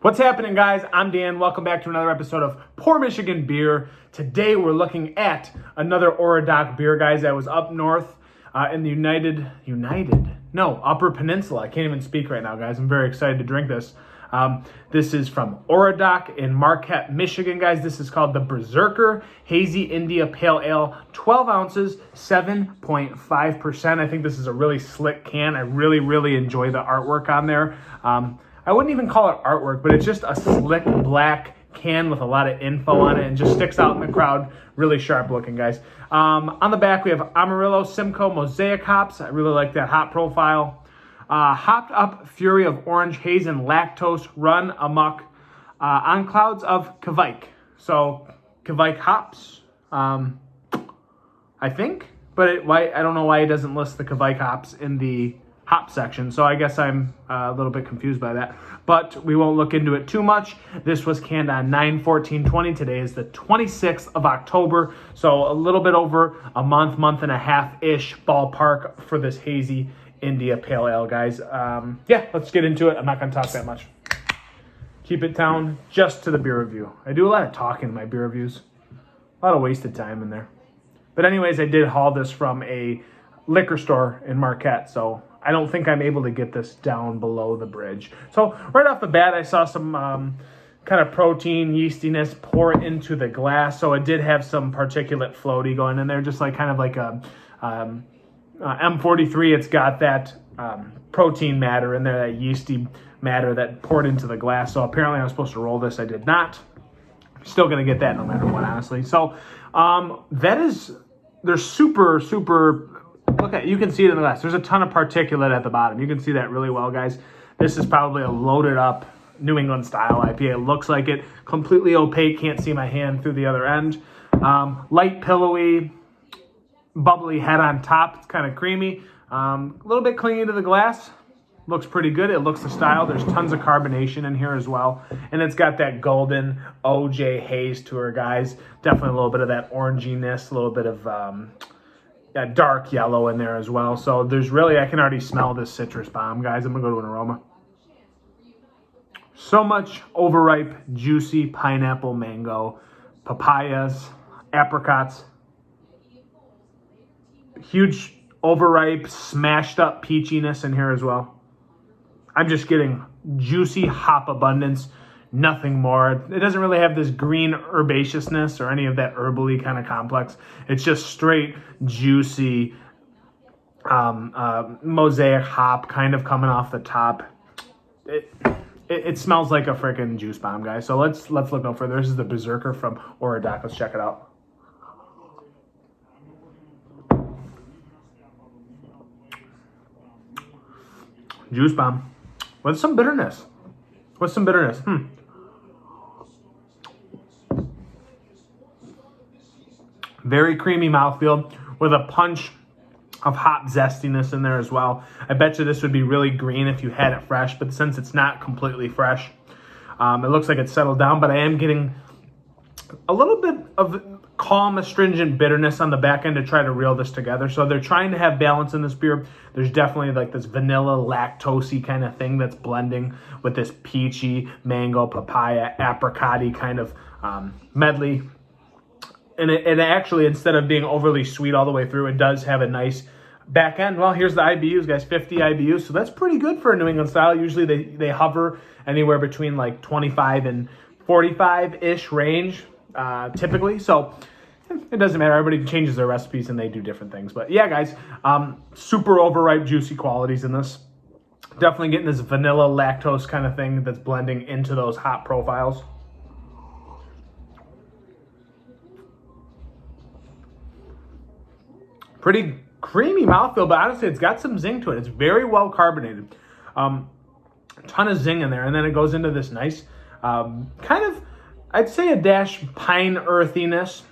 What's happening, guys? I'm Dan. Welcome back to another episode of Pour Michigan Beer. Today we're looking at another Orodoc beer, guys, that was up north in the Upper Peninsula. I can't even speak right now, guys. I'm very excited to drink this. This is from Orodoc in Marquette, Michigan, guys. This is called the Berserker Hazy India Pale Ale, 12 ounces, 7.5%. I think this is a really slick can. I really enjoy the artwork on there. I wouldn't even call it artwork, but it's just a slick black can with a lot of info on it and just sticks out in the crowd. Really sharp looking, guys. On the back, we have Amarillo, Simcoe, Mosaic hops. I really like that hop profile. Hopped up fury of orange, haze, and lactose, run amok on clouds of Kveik. So Kveik hops, I think, but I don't know why it doesn't list the Kveik hops in the hop section, so I guess I'm a little bit confused by that, but we won't look into it too much. This was canned on 9/14/20. Today is the 26th of October, so a little bit over a month and a half-ish ballpark for this hazy India Pale Ale, guys. Let's get into it. I'm not going to talk that much. Keep it down just to the beer review. I do a lot of talking in my beer reviews. A lot of wasted time in there. But anyways, I did haul this from a liquor store in Marquette, so I don't think I'm able to get this down below the bridge. So right off the bat, I saw some kind of protein yeastiness pour into the glass. So it did have some particulate floaty going in there, just like kind of like a M43. It's got that protein matter in there, that yeasty matter that poured into the glass. So apparently I was supposed to roll this. I did not. Still going to get that no matter what, honestly. So they're super. Look at, you can see it in the glass. There's a ton of particulate at the bottom. You can see that really well, guys. This is probably a loaded up New England style IPA. It looks like it. Completely opaque. Can't see my hand through the other end. Light, pillowy, bubbly head on top. It's kind of creamy. A little bit clingy to the glass. Looks pretty good. It looks the style. There's tons of carbonation in here as well. And it's got that golden OJ haze to her, guys. Definitely a little bit of that oranginess, a little bit of dark yellow in there as well. So there's really, I can already smell this citrus bomb, guys. I'm going to go to an aroma. So much overripe, juicy pineapple, mango, papayas, apricots. Huge overripe, smashed up peachiness in here as well. I'm just getting juicy hop abundance, nothing more. It doesn't really have this green herbaceousness or any of that herbally kind of complex. It's just straight juicy mosaic hop kind of coming off the top. It smells like a freaking juice bomb, guys. So let's look no further. This is the Berserker from Orodoc. Let's check it out. Juice bomb with some bitterness. Very creamy mouthfeel with a punch of hop zestiness in there as well. I bet you this would be really green if you had it fresh, but since it's not completely fresh, it looks like it's settled down, but I am getting a little bit of calm, astringent bitterness on the back end to try to reel this together. So they're trying to have balance in this beer. There's definitely like this vanilla, lactosey kind of thing that's blending with this peachy, mango, papaya, apricot-y kind of medley. And it actually, instead of being overly sweet all the way through, it does have a nice back end. Well, here's the IBUs, guys, 50 IBUs. So that's pretty good for a New England style. Usually they hover anywhere between like 25 and 45-ish range, typically. So it doesn't matter. Everybody changes their recipes and they do different things. But yeah, guys, super overripe, juicy qualities in this. Definitely getting this vanilla lactose kind of thing that's blending into those hop profiles. Pretty creamy mouthfeel, but honestly, it's got some zing to it. It's very well carbonated. Ton of zing in there, and then it goes into this nice kind of, I'd say, a dash pine earthiness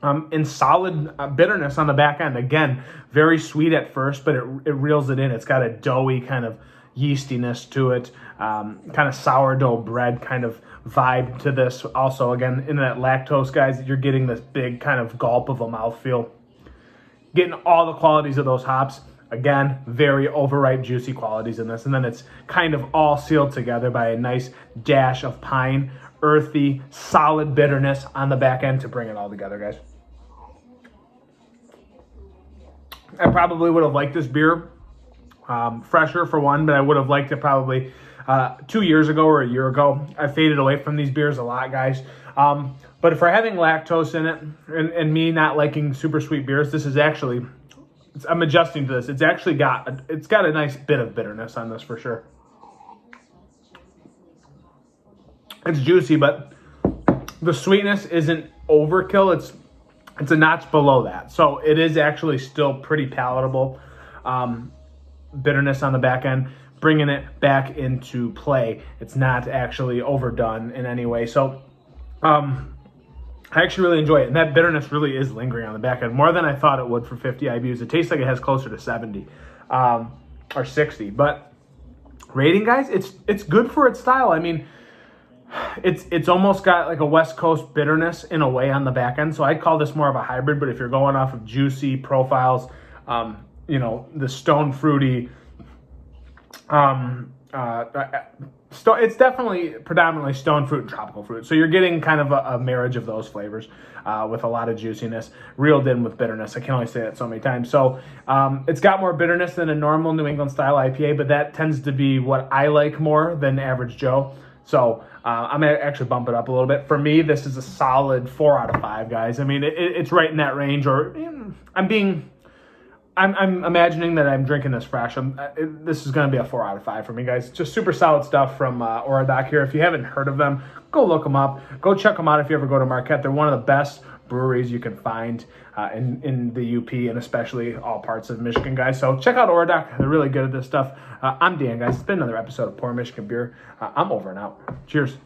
and solid bitterness on the back end. Again, very sweet at first, but it reels it in. It's got a doughy kind of yeastiness to it, kind of sourdough bread kind of vibe to this. Also, again, in that lactose, guys, you're getting this big kind of gulp of a mouthfeel. Getting all the qualities of those hops. Again, very overripe, juicy qualities in this. And then it's kind of all sealed together by a nice dash of pine, earthy, solid bitterness on the back end to bring it all together, guys. I probably would have liked this beer fresher for one, but I would have liked it probably 2 years ago or a year ago. I faded away from these beers a lot, guys. But if we're having lactose in it and me not liking super sweet beers, this is actually... I'm adjusting to this. It's actually got a nice bit of bitterness on this for sure. It's juicy, but the sweetness isn't overkill. It's a notch below that. So it is actually still pretty palatable. Bitterness on the back end, bringing it back into play. It's not actually overdone in any way. So I actually really enjoy it. And that bitterness really is lingering on the back end, more than I thought it would for 50 IBUs. It tastes like it has closer to 70 or 60. But rating, guys, it's good for its style. I mean, it's almost got like a West Coast bitterness in a way on the back end. So I'd call this more of a hybrid. But if you're going off of juicy profiles, you know, the stone fruity, it's definitely predominantly stone fruit and tropical fruit. So you're getting kind of a marriage of those flavors with a lot of juiciness, reeled in with bitterness. I can only say that so many times. So it's got more bitterness than a normal New England style IPA, but that tends to be what I like more than average Joe. So I'm going to actually bump it up a little bit. For me, this is a solid 4 out of 5, guys. I mean, it's right in that range, or I'm imagining that I'm drinking this fresh. This is going to be a 4 out of 5 for me, guys. Just super solid stuff from Orodoc here. If you haven't heard of them, go look them up. Go check them out if you ever go to Marquette. They're one of the best breweries you can find in the UP and especially all parts of Michigan, guys. So check out Orodoc. They're really good at this stuff. I'm Dan, guys. It's been another episode of Pour Michigan Beer. I'm over and out. Cheers.